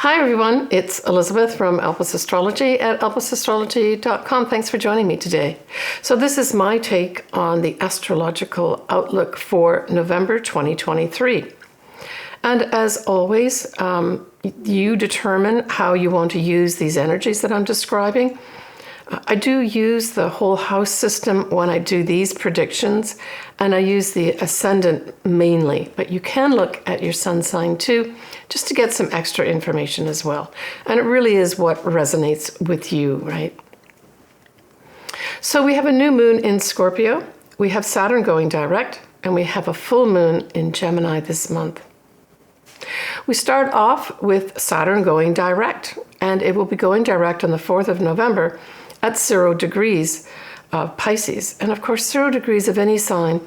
Hi everyone, it's Elizabeth from Elpis Astrology at elpisastrology.com. Thanks for joining me today. So this is my take on the astrological outlook for November 2023. And as always, you determine how you want to use these energies that I'm describing. I do use the whole house system when I do these predictions, and I use the ascendant mainly, but you can look at your sun sign too, just to get some extra information as well. And it really is what resonates with you, right? So we have a new moon in Scorpio, we have Saturn going direct, and we have a full moon in Gemini this month. We start off with Saturn going direct, and it will be going direct on the 4th of November at 0 degrees of Pisces. And of course, 0 degrees of any sign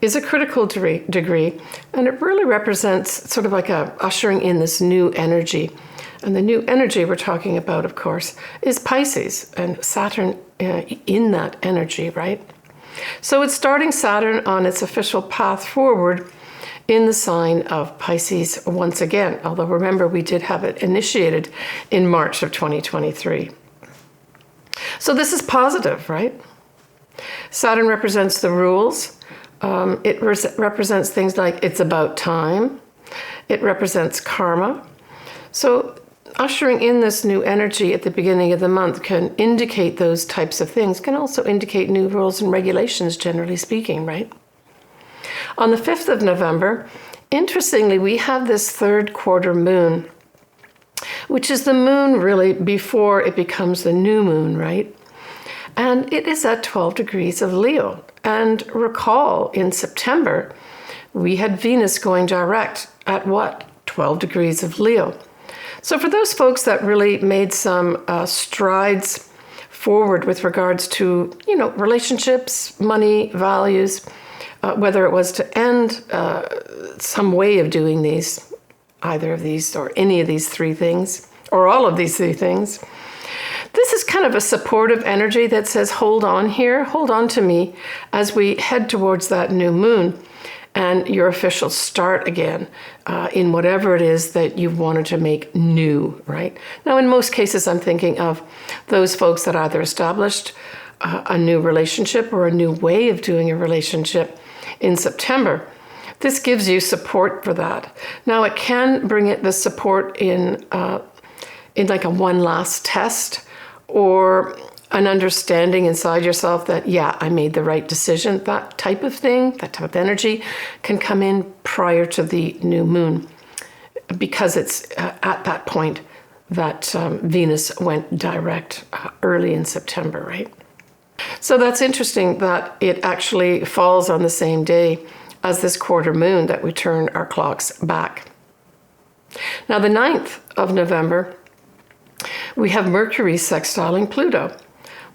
is a critical degree, and it really represents sort of like a ushering in this new energy. And the new energy we're talking about, of course, is Pisces and Saturn in that energy, right? So it's starting Saturn on its official path forward in the sign of Pisces once again, although remember we did have it initiated in March of 2023. So this is positive, right? Saturn represents the rules. It represents things like it's about time. It represents karma. So ushering in this new energy at the beginning of the month can indicate those types of things, can also indicate new rules and regulations, generally speaking, right? On the 5th of November, interestingly, we have this third quarter moon, which is the moon really before it becomes the new moon, right? And it is at 12 degrees of Leo. And recall, in September, we had Venus going direct at what? 12 degrees of Leo. So for those folks that really made some strides forward with regards to, relationships, money, values, whether it was to end some way of doing these, either of these or any of these three things, or all of these three things. This is kind of a supportive energy that says, hold on here, hold on to me as we head towards that new moon and your official start again in whatever it is that you've wanted to make new, right? Now, in most cases, I'm thinking of those folks that either established a new relationship or a new way of doing a relationship in September. This gives you support for that. Now, it can bring it the support in like a one last test or an understanding inside yourself that, yeah, I made the right decision. That type of thing, that type of energy can come in prior to the new moon because it's at that point that Venus went direct early in September, right? So that's interesting that it actually falls on the same day as this quarter moon that we turn our clocks back. Now, the 9th of November, we have Mercury sextiling Pluto.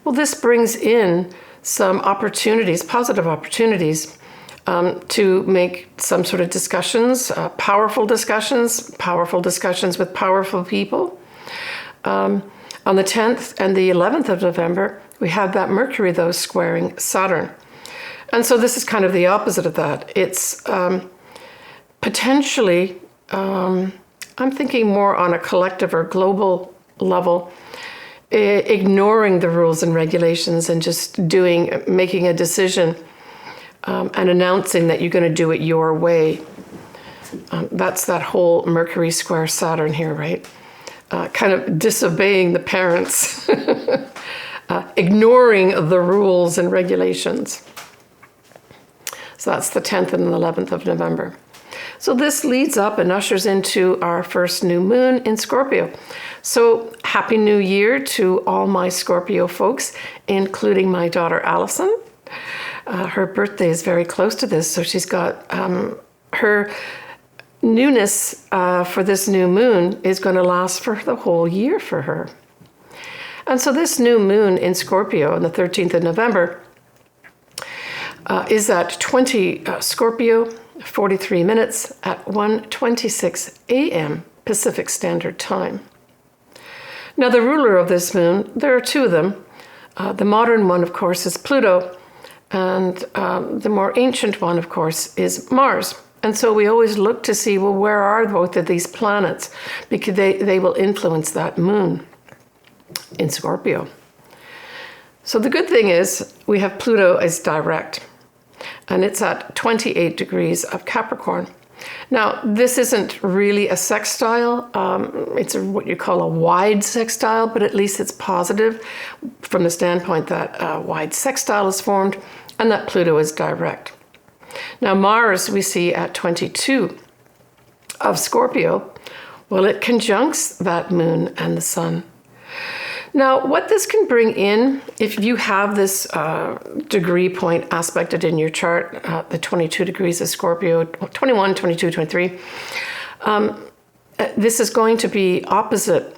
Well, this brings in some opportunities, positive opportunities, to make some sort of discussions, powerful discussions with powerful people. On the 10th and the 11th of November, we have that Mercury, though, squaring Saturn. And so this is kind of the opposite of that. It's potentially, I'm thinking more on a collective or global level, ignoring the rules and regulations and just making a decision and announcing that you're going to do it your way. That's that whole Mercury square Saturn here, right? Kind of disobeying the parents, ignoring the rules and regulations. So that's the 10th and 11th of November. So this leads up and ushers into our first new moon in Scorpio. So Happy New Year to all my Scorpio folks, including my daughter Allison. Her birthday is very close to this, so she's got her newness for this new moon is going to last for the whole year for her. And so this new moon in Scorpio on the 13th of November is at 20 Scorpio, 43 minutes at 1:26 a.m. Pacific Standard Time. Now, the ruler of this moon, there are two of them. The modern one, of course, is Pluto, and the more ancient one, of course, is Mars. And so we always look to see, well, where are both of these planets? Because they will influence that moon in Scorpio. So the good thing is we have Pluto as direct, and it's at 28 degrees of Capricorn. Now, this isn't really a sextile. It's what you call a wide sextile, but at least it's positive from the standpoint that a wide sextile is formed and that Pluto is direct. Now, Mars we see at 22 of Scorpio. Well, it conjuncts that moon and the sun. Now, what this can bring in, if you have this degree point aspected in your chart, the 22 degrees of Scorpio, 21, 22, 23, this is going to be opposite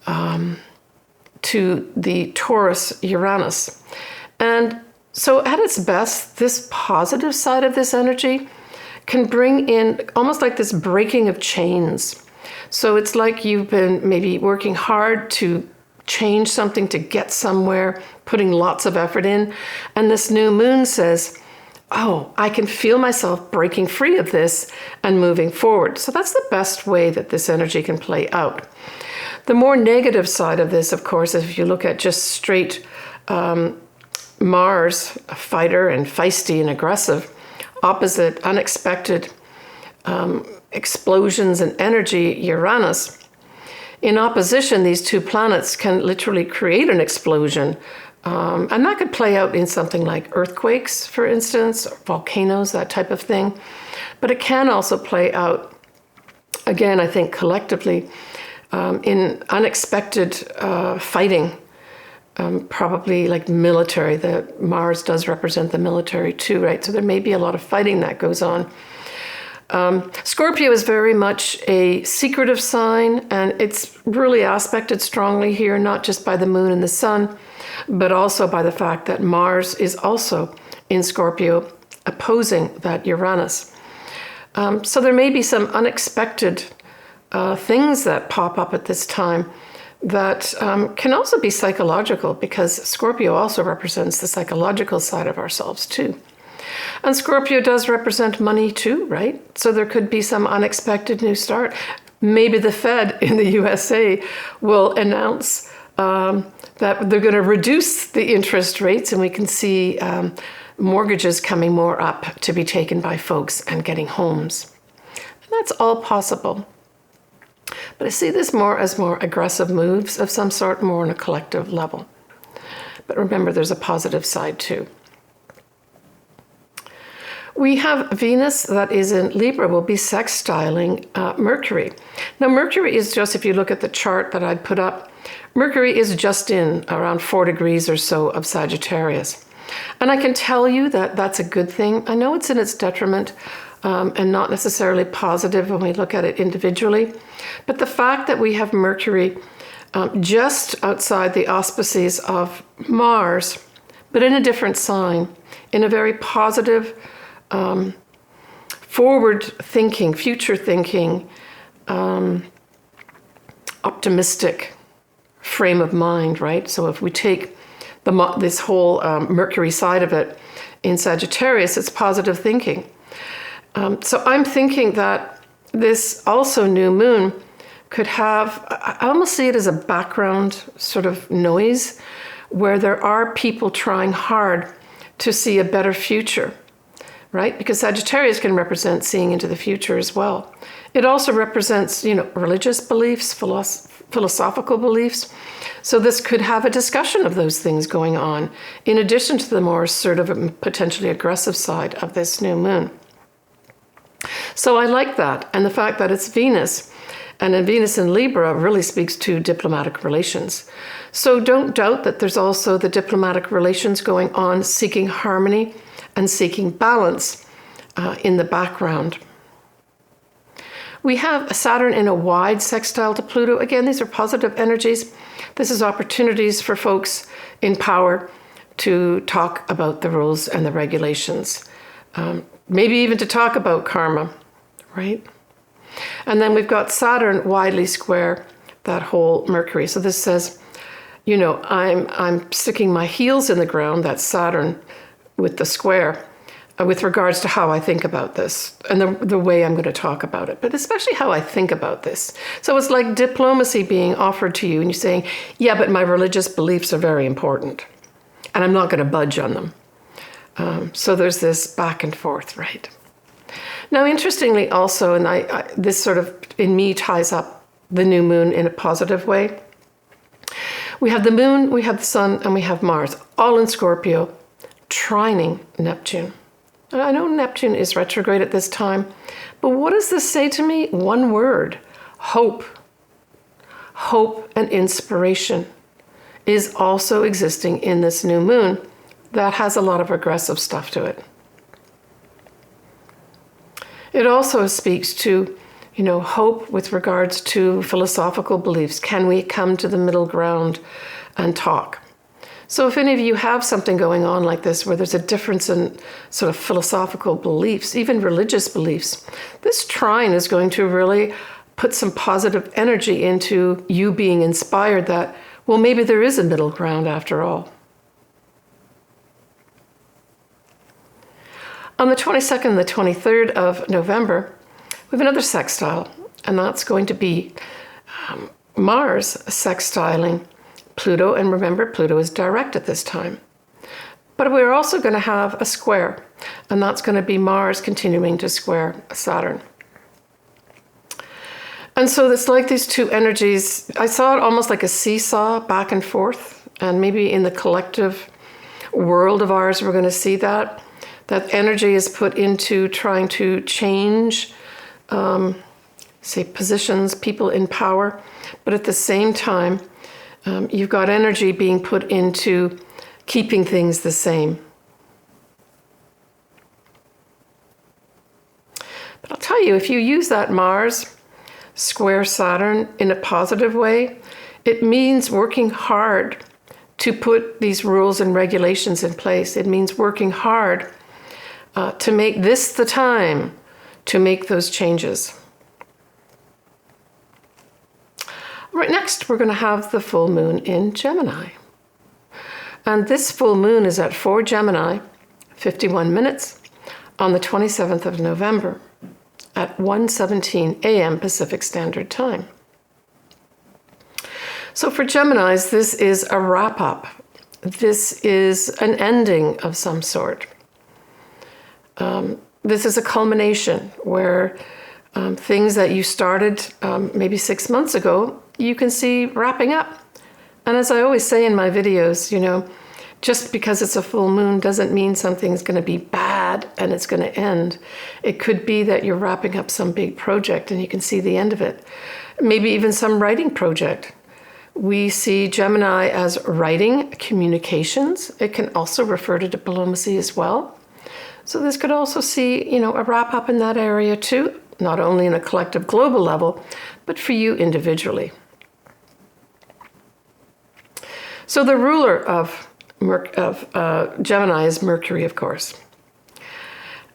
to the Taurus Uranus. And so at its best, this positive side of this energy can bring in almost like this breaking of chains. So it's like you've been maybe working hard to change something, to get somewhere, putting lots of effort in. And this new moon says, oh, I can feel myself breaking free of this and moving forward. So that's the best way that this energy can play out. The more negative side of this, of course, is if you look at just straight Mars, a fighter and feisty and aggressive, opposite unexpected explosions and energy, Uranus. In opposition, these two planets can literally create an explosion. And that could play out in something like earthquakes, for instance, or volcanoes, that type of thing. But it can also play out, again, I think collectively, in unexpected fighting, probably like military. The Mars does represent the military too, right? So there may be a lot of fighting that goes on. Scorpio is very much a secretive sign, and it's really aspected strongly here, not just by the moon and the sun, but also by the fact that Mars is also in Scorpio, opposing that Uranus. So there may be some unexpected things that pop up at this time that can also be psychological, because Scorpio also represents the psychological side of ourselves too. And Scorpio does represent money too, right? So there could be some unexpected new start. Maybe the Fed in the USA will announce that they're going to reduce the interest rates, and we can see mortgages coming more up to be taken by folks and getting homes. And that's all possible. But I see this more as more aggressive moves of some sort, more on a collective level. But remember, there's a positive side too. We have Venus that is in Libra will be sextiling Mercury. Now, Mercury is just, if you look at the chart that I'd put up, Mercury is just in around 4 degrees or so of Sagittarius. And I can tell you that that's a good thing. I know it's in its detriment and not necessarily positive when we look at it individually. But the fact that we have Mercury just outside the auspices of Mars, but in a different sign, in a very positive, forward thinking, future thinking, optimistic frame of mind, right? So if we take this whole Mercury side of it in Sagittarius, it's positive thinking. So I'm thinking that this also new moon could have, I almost see it as a background sort of noise where there are people trying hard to see a better future. Right? Because Sagittarius can represent seeing into the future as well. It also represents, religious beliefs, philosophical beliefs. So this could have a discussion of those things going on, in addition to the more assertive and potentially aggressive side of this new moon. So I like that. And the fact that it's Venus, and then Venus in Libra really speaks to diplomatic relations. So don't doubt that there's also the diplomatic relations going on, seeking harmony and seeking balance in the background. We have Saturn in a wide sextile to Pluto. Again, these are positive energies. This is opportunities for folks in power to talk about the rules and the regulations. Maybe even to talk about karma, right? And then we've got Saturn widely square that whole Mercury. So this says, I'm sticking my heels in the ground, that's Saturn, with the square. with regards to how I think about this and the way I'm going to talk about it, but especially how I think about this. So it's like diplomacy being offered to you and you're saying, yeah, but my religious beliefs are very important and I'm not going to budge on them. So there's this back and forth, right? Now, interestingly also, and this sort of in me ties up the new moon in a positive way. We have the moon, we have the sun, and we have Mars, all in Scorpio, trining Neptune. I know Neptune is retrograde at this time, but what does this say to me? One word: hope. Hope and inspiration is also existing in this new moon that has a lot of aggressive stuff to it. It also speaks to, hope with regards to philosophical beliefs. Can we come to the middle ground and talk? So if any of you have something going on like this, where there's a difference in sort of philosophical beliefs, even religious beliefs, this trine is going to really put some positive energy into you being inspired that, well, maybe there is a middle ground after all. On the 22nd and the 23rd of November, we have another sextile, and that's going to be Mars sextiling Pluto, and remember, Pluto is direct at this time. But we're also going to have a square, and that's going to be Mars continuing to square Saturn. And so it's like these two energies, I saw it almost like a seesaw back and forth, and maybe in the collective world of ours, we're going to see that. That energy is put into trying to change, say, positions, people in power, but at the same time, you've got energy being put into keeping things the same. But I'll tell you, if you use that Mars square Saturn in a positive way, it means working hard to put these rules and regulations in place. It means working hard to make this the time to make those changes. Right, next, we're going to have the full moon in Gemini. And this full moon is at 4 Gemini, 51 minutes, on the 27th of November at 1:17 a.m. Pacific Standard Time. So for Geminis, this is a wrap-up. This is an ending of some sort. This is a culmination where things that you started maybe 6 months ago, you can see wrapping up. And as I always say in my videos, just because it's a full moon doesn't mean something's going to be bad and it's going to end. It could be that you're wrapping up some big project and you can see the end of it. Maybe even some writing project. We see Gemini as writing, communications. It can also refer to diplomacy as well. So this could also see, a wrap up in that area too, not only in a collective global level, but for you individually. So the ruler of Gemini is Mercury, of course.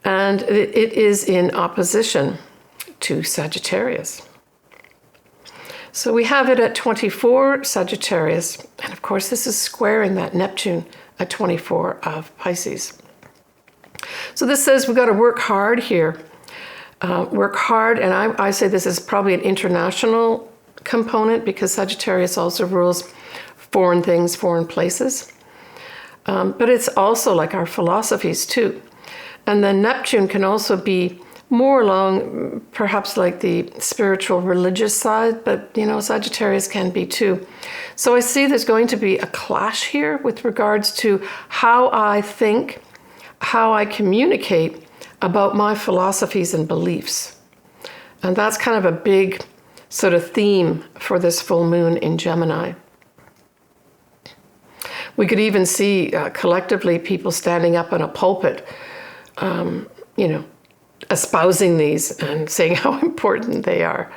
And it is in opposition to Sagittarius. So we have it at 24 Sagittarius. And of course, this is squaring that Neptune at 24 of Pisces. So this says we've got to work hard here. Work hard, and I say this is probably an international component because Sagittarius also rules foreign things, foreign places. But it's also like our philosophies too. And then Neptune can also be more along perhaps like the spiritual religious side, but Sagittarius can be too. So I see there's going to be a clash here with regards to how I think, how I communicate about my philosophies and beliefs. And that's kind of a big sort of theme for this full moon in Gemini. We could even see collectively people standing up in a pulpit, espousing these and saying how important they are.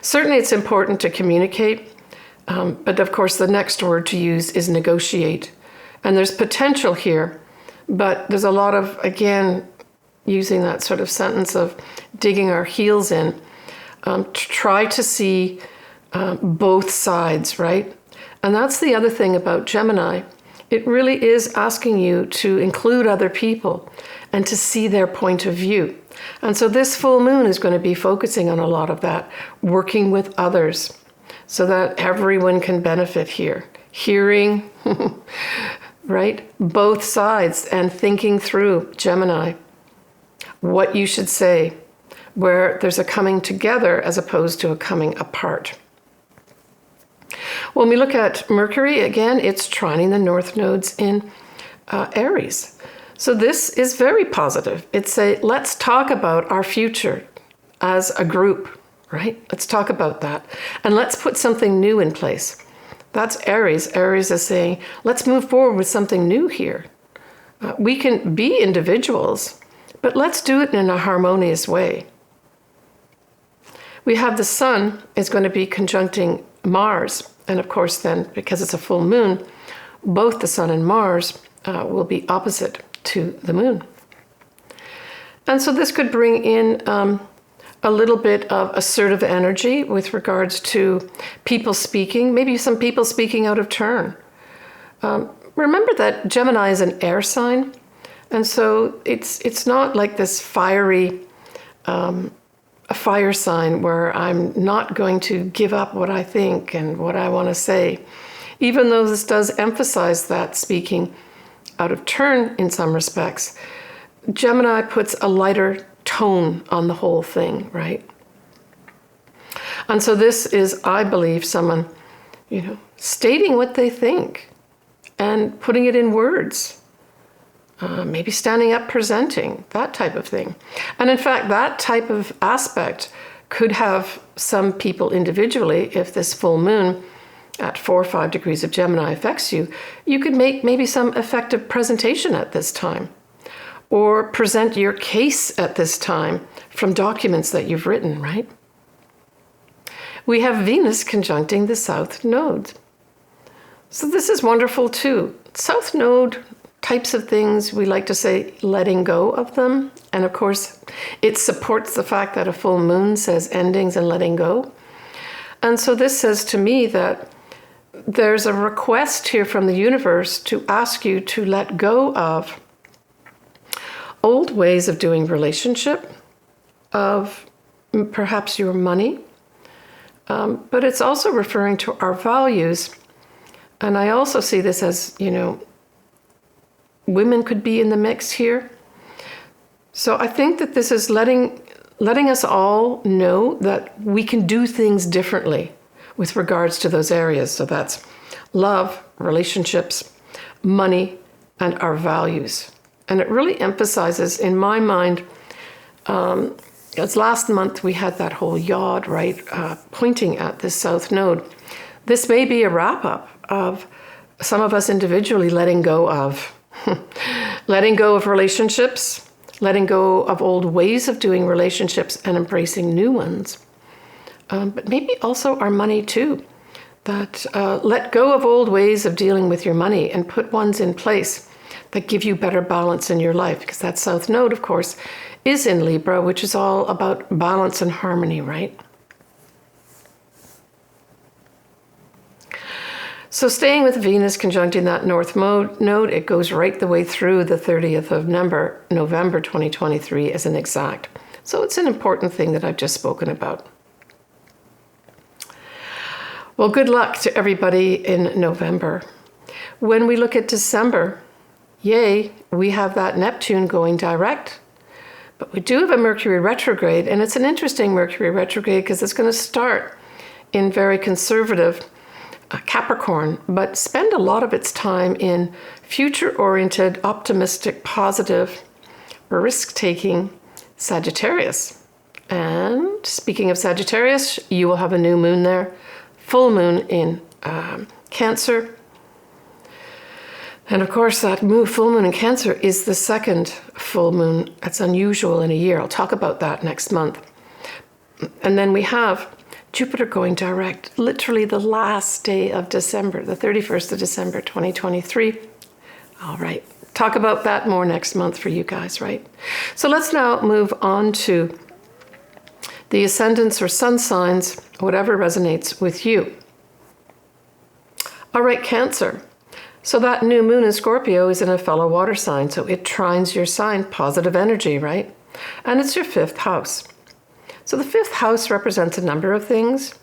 Certainly it's important to communicate, but of course the next word to use is negotiate. And there's potential here, but there's a lot of, again, using that sort of sentence of digging our heels in, to try to see both sides, right? And that's the other thing about Gemini. It really is asking you to include other people and to see their point of view. And so this full moon is going to be focusing on a lot of that, working with others so that everyone can benefit here. Hearing, right? Both sides, and thinking through, Gemini, what you should say, where there's a coming together as opposed to a coming apart. When we look at Mercury, again, it's trining the north nodes in Aries. So this is very positive. It's let's talk about our future as a group, right? Let's talk about that. And let's put something new in place. That's Aries. Aries is saying, let's move forward with something new here. We can be individuals, but let's do it in a harmonious way. We have the sun is going to be conjuncting Mars. And of course then, because it's a full moon, both the sun and Mars will be opposite to the moon. And so this could bring in a little bit of assertive energy with regards to people speaking, maybe some people speaking out of turn. Remember that Gemini is an air sign, and so it's not like this fiery, a fire sign where I'm not going to give up what I think and what I want to say, even though this does emphasize that speaking out of turn in some respects. Gemini puts a lighter tone on the whole thing, right? And so this is, I believe, someone, stating what they think and putting it in words, maybe standing up, presenting, that type of thing. And in fact, that type of aspect could have some people individually, if this full moon at 4 or 5 degrees of Gemini affects you, you could make maybe some effective presentation at this time, or present your case at this time from documents that you've written, right? We have Venus conjuncting the South Node. So this is wonderful too. South Node types of things, we like to say letting go of them. And of course, it supports the fact that a full moon says endings and letting go. And so this says to me that there's a request here from the universe to ask you to let go of old ways of doing relationship, of perhaps your money, but it's also referring to our values. And I also see this as, women could be in the mix here. So I think that this is letting us all know that we can do things differently with regards to those areas. So that's love, relationships, money, and our values. And it really emphasizes, in my mind, as last month we had that whole yod, right, pointing at this South Node. This may be a wrap-up of some of us individually letting go of relationships, letting go of old ways of doing relationships and embracing new ones. But maybe also our money too. That let go of old ways of dealing with your money and put ones in place that give you better balance in your life. Because that South Node, of course, is in Libra, which is all about balance and harmony, right? So staying with Venus conjuncting that North Node, it goes right the way through the 30th of November 2023 as an exact. So it's an important thing that I've just spoken about. Well, good luck to everybody in November. When we look at December, yay, we have that Neptune going direct. But we do have a Mercury retrograde, and it's an interesting Mercury retrograde because it's going to start in very conservative Capricorn, but spend a lot of its time in future-oriented, optimistic, positive, risk-taking Sagittarius. And speaking of Sagittarius, you will have a new moon there, full moon in Cancer. And of course, that full moon in Cancer is the second full moon. That's unusual in a year. I'll talk about that next month. And then we have Jupiter going direct, literally the last day of December, the 31st of December, 2023. All right, talk about that more next month for you guys, right? So let's now move on to the ascendants or sun signs, whatever resonates with you. All right, Cancer. So that new moon in Scorpio is in a fellow water sign, so it trines your sign, positive energy, right? And it's your 5th house. So the 5th house represents a number of things.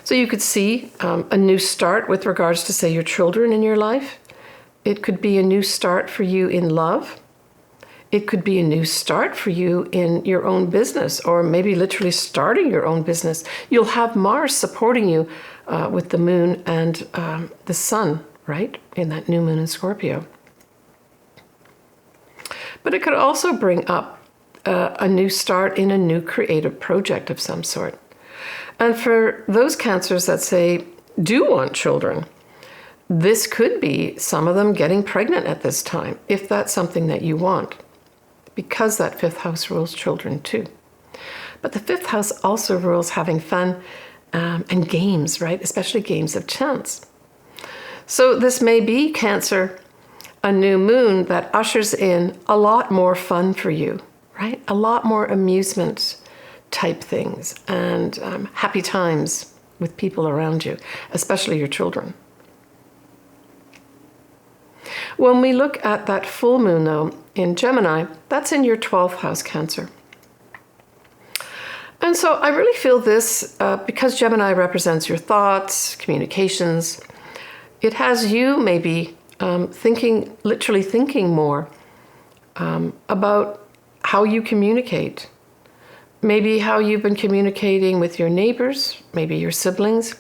So you could see a new start with regards to, say, your children in your life. It could be a new start for you in love. It could be a new start for you in your own business, or maybe literally starting your own business. You'll have Mars supporting you with the moon and the sun, right, in that new moon in Scorpio. But it could also bring up a new start in a new creative project of some sort. And for those Cancers that say, do want children, this could be some of them getting pregnant at this time, if that's something that you want, because that 5th house rules children too. But the 5th house also rules having fun and games, right? Especially games of chance. So this may be, Cancer, a new moon that ushers in a lot more fun for you, right? A lot more amusement type things and happy times with people around you, especially your children. When we look at that full moon, though, in Gemini, that's in your 12th house, Cancer. And so I really feel this, because Gemini represents your thoughts, communications, it has you maybe literally thinking more about how you communicate. Maybe how you've been communicating with your neighbors, maybe your siblings,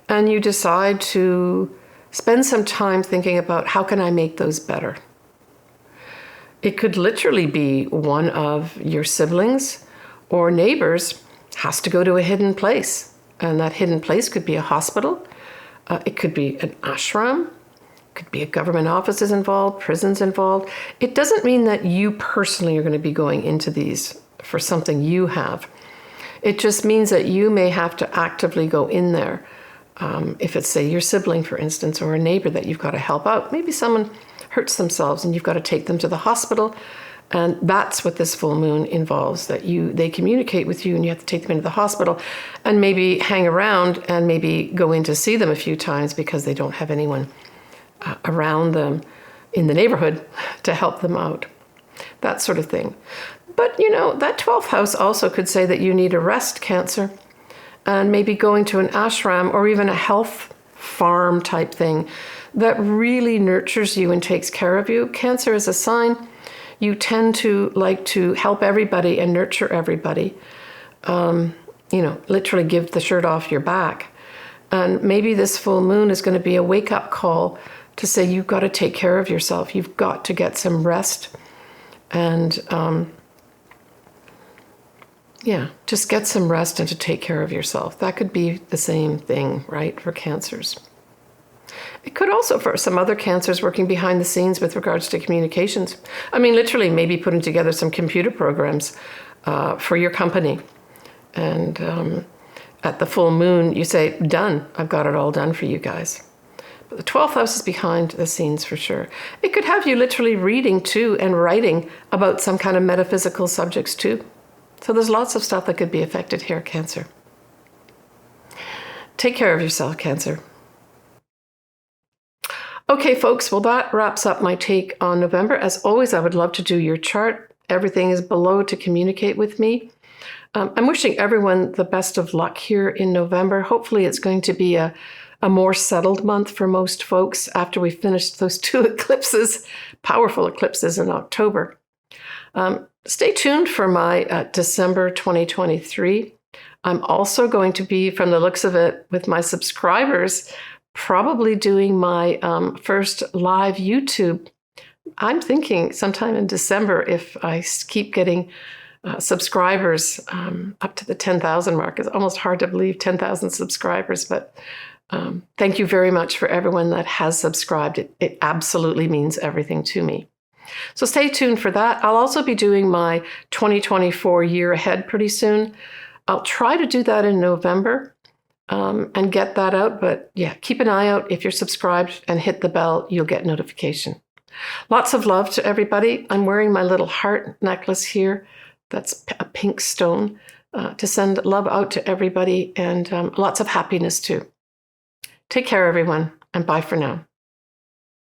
and you decide to spend some time thinking about how can I make those better. It could literally be one of your siblings or neighbors has to go to a hidden place, and that hidden place could be a hospital, it could be an ashram, it could be a government offices involved, prisons involved. It doesn't mean that you personally are going to be going into these for something you have. It just means that you may have to actively go in there. If it's, say, your sibling, for instance, or a neighbor that you've got to help out. Maybe someone hurts themselves and you've got to take them to the hospital. And that's what this full moon involves, that they communicate with you and you have to take them into the hospital and maybe hang around and maybe go in to see them a few times because they don't have anyone around them in the neighborhood to help them out. That sort of thing. But, that 12th house also could say that you need a rest, Cancer, and maybe going to an ashram or even a health farm type thing that really nurtures you and takes care of you. Cancer is a sign. You tend to like to help everybody and nurture everybody. Literally give the shirt off your back. And maybe this full moon is going to be a wake-up call to say you've got to take care of yourself. You've got to get some rest. And just get some rest and to take care of yourself. That could be the same thing, right, for Cancers. It could also, for some other Cancers working behind the scenes with regards to communications. I mean, literally maybe putting together some computer programs for your company. And at the full moon, you say, done. I've got it all done for you guys. But the 12th house is behind the scenes for sure. It could have you literally reading too and writing about some kind of metaphysical subjects too. So there's lots of stuff that could be affected here, Cancer. Take care of yourself, Cancer. Okay, folks, well, that wraps up my take on November. As always, I would love to do your chart. Everything is below to communicate with me. I'm wishing everyone the best of luck here in November. Hopefully it's going to be a more settled month for most folks after we finished those 2 eclipses, powerful eclipses in October. Stay tuned for my December 2023. I'm also going to be, from the looks of it, with my subscribers, probably doing my first live YouTube. I'm thinking sometime in December, if I keep getting subscribers up to the 10,000 mark. It's almost hard to believe 10,000 subscribers, but thank you very much for everyone that has subscribed. It absolutely means everything to me. So stay tuned for that. I'll also be doing my 2024 year ahead pretty soon. I'll try to do that in November and get that out. But yeah, keep an eye out. If you're subscribed and hit the bell, you'll get notification. Lots of love to everybody. I'm wearing my little heart necklace here. That's a pink stone to send love out to everybody and lots of happiness too. Take care, everyone, and bye for now.